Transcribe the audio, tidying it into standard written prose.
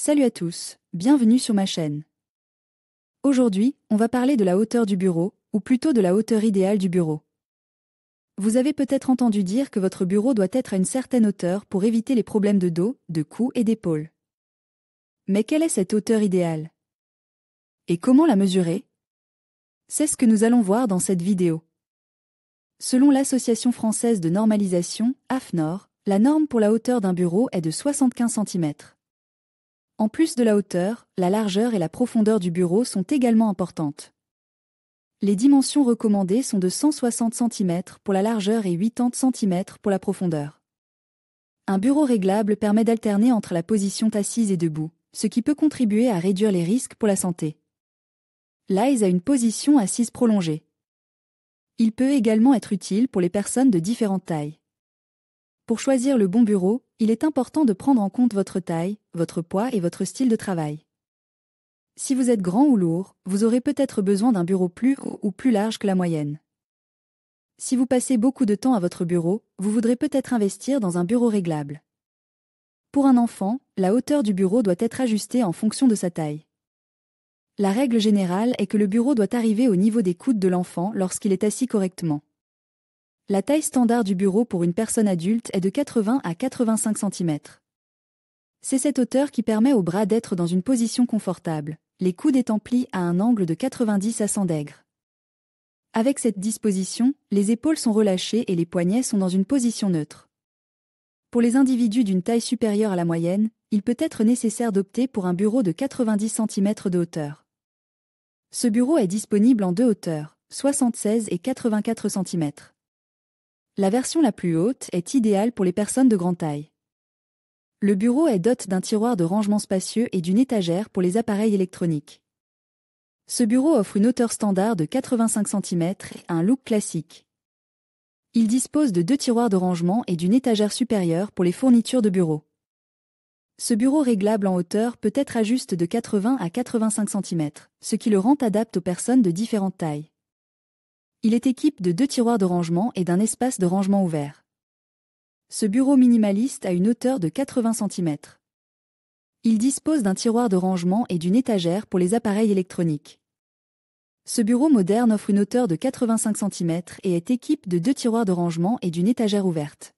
Salut à tous, bienvenue sur ma chaîne. Aujourd'hui, on va parler de la hauteur du bureau, ou plutôt de la hauteur idéale du bureau. Vous avez peut-être entendu dire que votre bureau doit être à une certaine hauteur pour éviter les problèmes de dos, de cou et d'épaule. Mais quelle est cette hauteur idéale? Et comment la mesurer? C'est ce que nous allons voir dans cette vidéo. Selon l'Association française de normalisation, AFNOR, la norme pour la hauteur d'un bureau est de 75 cm. En plus de la hauteur, la largeur et la profondeur du bureau sont également importantes. Les dimensions recommandées sont de 160 cm pour la largeur et 80 cm pour la profondeur. Un bureau réglable permet d'alterner entre la position assise et debout, ce qui peut contribuer à réduire les risques pour la santé. L'aise a une position assise prolongée. Il peut également être utile pour les personnes de différentes tailles. Pour choisir le bon bureau, il est important de prendre en compte votre taille, votre poids et votre style de travail. Si vous êtes grand ou lourd, vous aurez peut-être besoin d'un bureau plus haut ou plus large que la moyenne. Si vous passez beaucoup de temps à votre bureau, vous voudrez peut-être investir dans un bureau réglable. Pour un enfant, la hauteur du bureau doit être ajustée en fonction de sa taille. La règle générale est que le bureau doit arriver au niveau des coudes de l'enfant lorsqu'il est assis correctement. La taille standard du bureau pour une personne adulte est de 80 à 85 cm. C'est cette hauteur qui permet au bras d'être dans une position confortable, les coudes étant pliés à un angle de 90 à 100 degrés. Avec cette disposition, les épaules sont relâchées et les poignets sont dans une position neutre. Pour les individus d'une taille supérieure à la moyenne, il peut être nécessaire d'opter pour un bureau de 90 cm de hauteur. Ce bureau est disponible en deux hauteurs, 76 et 84 cm. La version la plus haute est idéale pour les personnes de grande taille. Le bureau est doté d'un tiroir de rangement spacieux et d'une étagère pour les appareils électroniques. Ce bureau offre une hauteur standard de 85 cm et un look classique. Il dispose de deux tiroirs de rangement et d'une étagère supérieure pour les fournitures de bureau. Ce bureau réglable en hauteur peut être ajusté de 80 à 85 cm, ce qui le rend adapté aux personnes de différentes tailles. Il est équipé de deux tiroirs de rangement et d'un espace de rangement ouvert. Ce bureau minimaliste a une hauteur de 80 cm. Il dispose d'un tiroir de rangement et d'une étagère pour les appareils électroniques. Ce bureau moderne offre une hauteur de 85 cm et est équipé de deux tiroirs de rangement et d'une étagère ouverte.